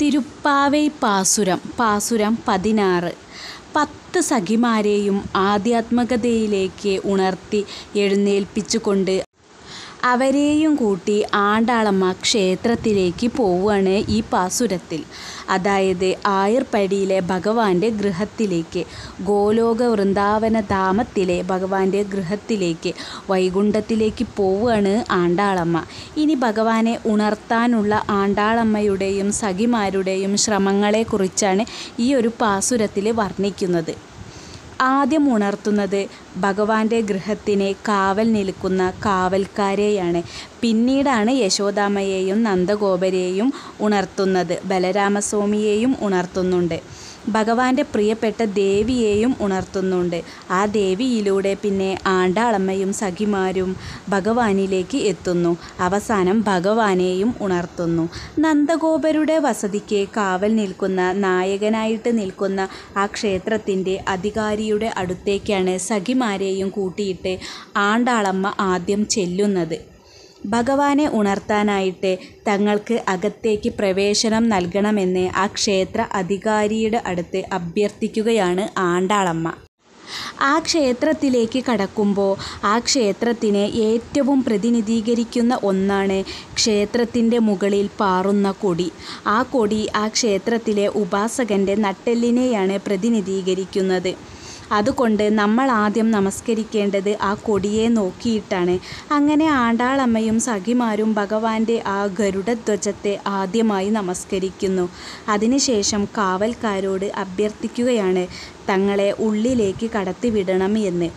തിരുപ്പാവൈ പാസുരം പാസുരം 16 10 സഖിമാരെയും ആധ്യാത്മികതയിലേക്ക് ഉണർത്തി എഴുന്നേൽപ്പിച്ചുകൊണ്ട് അവരെയും കൂട്ടി ആണ്ടാളമ്മ ക്ഷേത്രത്തിലേക്ക് പോവുകയാണ് ഈ പാസുരത്തിൽ. അതായത് ആയിർപ്പടിയിലെ ഭഗവാന്റെ ഗൃഹത്തിലേക്ക്, ഗോലോക വൃന്ദാവന ധാമത്തിലെ ഭഗവാന്റെ ഗൃഹത്തിലേക്ക്, വൈകുണ്ഠത്തിലേക്ക് പോവുകയാണ് ആണ്ടാളമ്മ. ഇനി ഭഗവാനെ ഉണർത്താനുള്ള ആണ്ടാളമ്മയുടെയും സഖിമാരുടെയും ശ്രമങ്ങളെക്കുറിച്ചാണ് ഈ ഒരു പാസുരത്തിൽ വർണ്ണിക്കുന്നത്. ആദ്യം ഉണർത്തുന്നത് ഭഗവാന്റെ ഗൃഹത്തിനെ കാവൽ നിൽക്കുന്ന കാവൽക്കാരെയാണ്. പിന്നീടാണ് യശോദാമ്മയെയും നന്ദഗോപരെയും ഉണർത്തുന്നത്. ബലരാമസ്വാമിയെയും ഉണർത്തുന്നുണ്ട്. ഭഗവാന്റെ പ്രിയപ്പെട്ട ദേവിയെയും ഉണർത്തുന്നുണ്ട്. ആ ദേവിയിലൂടെ പിന്നെ ആണ്ടാളമ്മയും സഖിമാരും ഭഗവാനിലേക്ക് എത്തുന്നു. അവസാനം ഭഗവാനെയും ഉണർത്തുന്നു. നന്ദഗോപരുടെ വസതിക്ക് കാവൽ നിൽക്കുന്ന, നായകനായിട്ട് നിൽക്കുന്ന ആ ക്ഷേത്രത്തിൻ്റെ അധികാരിയുടെ അടുത്തേക്കാണ് സഖിമാരെയും കൂട്ടിയിട്ട് ആണ്ടാളമ്മ ആദ്യം ചെല്ലുന്നത്. ഭഗവാനെ ഉണർത്താനായിട്ട് തങ്ങൾക്ക് അകത്തേക്ക് പ്രവേശനം നൽകണമെന്ന് ആ ക്ഷേത്ര അധികാരിയുടെ അടുത്ത് അഭ്യർത്ഥിക്കുകയാണ് ആണ്ടാളമ്മ. ആ ക്ഷേത്രത്തിലേക്ക് കടക്കുമ്പോൾ ആ ക്ഷേത്രത്തിനെ ഏറ്റവും പ്രതിനിധീകരിക്കുന്ന ഒന്നാണ് ക്ഷേത്രത്തിൻ്റെ മുകളിൽ പാറുന്ന കൊടി. ആ കൊടി ആ ക്ഷേത്രത്തിലെ ഉപാസകൻ്റെ നട്ടെല്ലിനെയാണ് പ്രതിനിധീകരിക്കുന്നത്. അതുകൊണ്ട് നമ്മൾ ആദ്യം നമസ്കരിക്കേണ്ടത് ആ കൊടിയെ നോക്കിയിട്ടാണ്. അങ്ങനെ ആണ്ടാളമ്മയും സഖിമാരും ഭഗവാന്റെ ആ ഗരുഡധ്വജത്തെ ആദ്യമായി നമസ്കരിക്കുന്നു. അതിനുശേഷം കാവൽക്കാരോട് അഭ്യർത്ഥിക്കുകയാണ് തങ്ങളെ ഉള്ളിലേക്ക് കടത്തിവിടണം എന്ന്.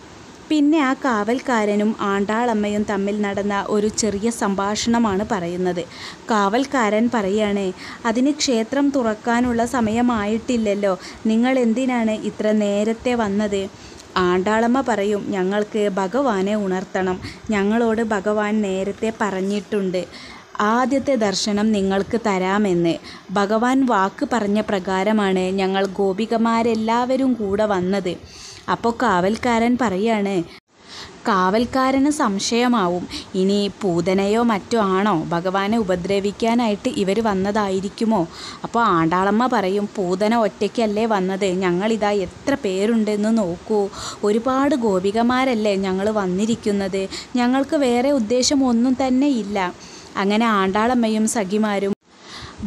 പിന്നെ ആ കാവൽക്കാരനും ആണ്ടാളമ്മയും തമ്മിൽ നടന്ന ഒരു ചെറിയ സംഭാഷണമാണ് പറയുന്നത്. കാവൽക്കാരൻ പറയാണ്, അതിന് ക്ഷേത്രം തുറക്കാനുള്ള സമയമായിട്ടില്ലല്ലോ, നിങ്ങൾ എന്തിനാണ് ഇത്ര നേരത്തെ വന്നത്? ആണ്ടാളമ്മ പറയും, ഞങ്ങൾക്ക് ഭഗവാനെ ഉണർത്തണം. ഞങ്ങളോട് ഭഗവാൻ നേരത്തെ പറഞ്ഞിട്ടുണ്ട് ആദ്യത്തെ ദർശനം നിങ്ങൾക്ക് തരാമെന്ന്. ഭഗവാൻ വാക്ക് പറഞ്ഞ പ്രകാരമാണ് ഞങ്ങൾ ഗോപികമാരെല്ലാവരും കൂടെ വന്നത്. അപ്പോൾ കാവൽക്കാരൻ പറയാണ്, കാവൽക്കാരന് സംശയമാവും, ഇനി പൂതനയോ മറ്റോ ആണോ, ഭഗവാനെ ഉപദ്രവിക്കാനായിട്ട് ഇവർ വന്നതായിരിക്കുമോ? അപ്പോൾ ആണ്ടാളമ്മ പറയും, പൂതന ഒറ്റയ്ക്കല്ലേ വന്നത്, ഞങ്ങളിതാ എത്ര പേരുണ്ടെന്ന് നോക്കൂ, ഒരുപാട് ഗോപികമാരല്ലേ ഞങ്ങൾ വന്നിരിക്കുന്നത്, ഞങ്ങൾക്ക് വേറെ ഉദ്ദേശം ഒന്നും തന്നെ ഇല്ല. അങ്ങനെ ആണ്ടാളമ്മയും സഖിമാരും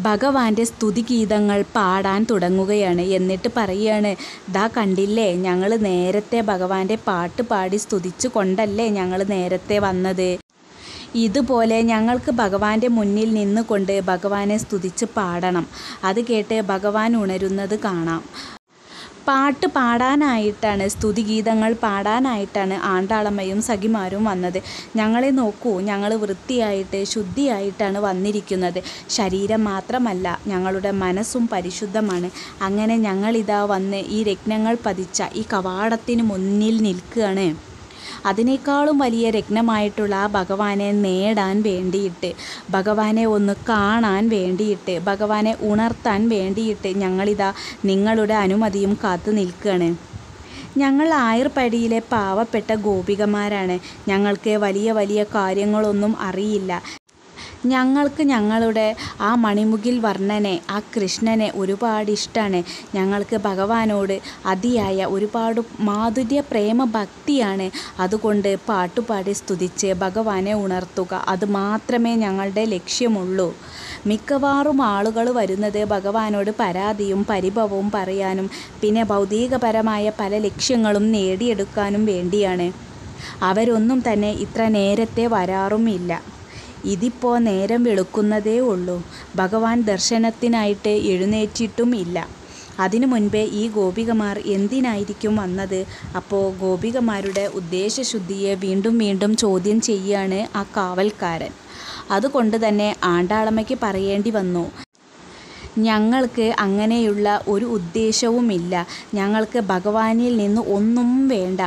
ഭഗവാന്റെ സ്തുതിഗീതങ്ങൾ പാടാൻ തുടങ്ങുകയാണ്. എന്നിട്ട് പറയുകയാണ്, ദാ കണ്ടില്ലേ, ഞങ്ങൾ നേരത്തെ ഭഗവാന്റെ പാട്ട് പാടി സ്തുതിച്ചു കൊണ്ടല്ലേ ഞങ്ങൾ നേരത്തെ വന്നത്. ഇതുപോലെ ഞങ്ങൾക്ക് ഭഗവാന്റെ മുന്നിൽ നിന്നുകൊണ്ട് ഭഗവാനെ സ്തുതിച്ച് പാടണം. അത് കേട്ട് ഭഗവാൻ ഉണരുന്നത് കാണാം. പാട്ട് പാടാനായിട്ടാണ്, സ്തുതിഗീതങ്ങൾ പാടാനായിട്ടാണ് ആണ്ടാളമ്മയും സഖിമാരും വന്നത്. ഞങ്ങളെ നോക്കൂ, ഞങ്ങൾ വൃത്തിയായിട്ട് ശുദ്ധിയായിട്ടാണ് വന്നിരിക്കുന്നത്. ശരീരം മാത്രമല്ല, ഞങ്ങളുടെ മനസ്സും പരിശുദ്ധമാണ്. അങ്ങനെ ഞങ്ങളിതാ വന്ന് ഈ രത്നങ്ങൾ പതിച്ച ഈ കവാടത്തിന് മുന്നിൽ നിൽക്കുകയാണ്. അതിനേക്കാളും വലിയ രത്നമായിട്ടുള്ള ആ ഭഗവാനെ നേടാൻ വേണ്ടിയിട്ട്, ഭഗവാനെ ഒന്ന് കാണാൻ വേണ്ടിയിട്ട്, ഭഗവാനെ ഉണർത്താൻ വേണ്ടിയിട്ട് ഞങ്ങളിതാ നിങ്ങളുടെ അനുമതിയും കാത്തു നിൽക്കുകയാണ്. ഞങ്ങൾ ആയിർപ്പടിയിലെ പാവപ്പെട്ട ഗോപികമാരാണ്. ഞങ്ങൾക്ക് വലിയ വലിയ കാര്യങ്ങളൊന്നും അറിയില്ല. ഞങ്ങൾക്ക് ഞങ്ങളുടെ ആ മണിമുകിൽ വർണ്ണനെ, ആ കൃഷ്ണനെ ഒരുപാട് ഇഷ്ടമാണ്. ഞങ്ങൾക്ക് ഭഗവാനോട് അതിയായ ഒരുപാട് മാധുര്യ പ്രേമ ഭക്തിയാണ്. അതുകൊണ്ട് പാട്ടുപാടി സ്തുതിച്ച് ഭഗവാനെ ഉണർത്തുക, അത് മാത്രമേ ഞങ്ങളുടെ ലക്ഷ്യമുള്ളൂ. മിക്കവാറും ആളുകൾ വരുന്നത് ഭഗവാനോട് പരാതിയും പരിഭവവും പറയാനും പിന്നെ ഭൗതികപരമായ പല ലക്ഷ്യങ്ങളും നേടിയെടുക്കാനും വേണ്ടിയാണ്. അവരൊന്നും തന്നെ ഇത്ര നേരത്തെ വരാറുമില്ല. ഇതിപ്പോൾ നേരം വെളുക്കുന്നതേ ഉള്ളൂ. ഭഗവാൻ ദർശനത്തിനായിട്ട് എഴുന്നേറ്റിട്ടും ഇല്ല. അതിനു മുൻപേ ഈ ഗോപികമാർ എന്തിനായിരിക്കും വന്നത്? അപ്പോൾ ഗോപികമാരുടെ ഉദ്ദേശശുദ്ധിയെ വീണ്ടും വീണ്ടും ചോദ്യം ചെയ്യുകയാണ് ആ കാവൽക്കാരൻ. അതുകൊണ്ട് തന്നെ ആണ്ടാളമ്മയ്ക്ക് പറയേണ്ടി വന്നു, ഞങ്ങൾക്ക് അങ്ങനെയുള്ള ഒരു ഉദ്ദേശവുമില്ല. ഞങ്ങൾക്ക് ഭഗവാനിൽ നിന്ന് ഒന്നും വേണ്ട,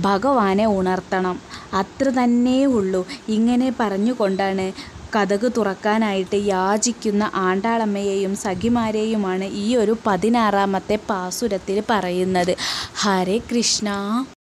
ഭഗവാനെ ഉണർത്തണം, അത്ര തന്നെ ഉള്ളൂ. ഇങ്ങനെ പറഞ്ഞുകൊണ്ടാണ് കതക് തുറക്കാനായിട്ട് യാചിക്കുന്ന ആണ്ടാളമ്മയെയും സഖിമാരെയുമാണ് ഈ ഒരു 16-ാമത്തെ പാസുരത്തിൽ പറയുന്നത്. ഹരേ കൃഷ്ണ.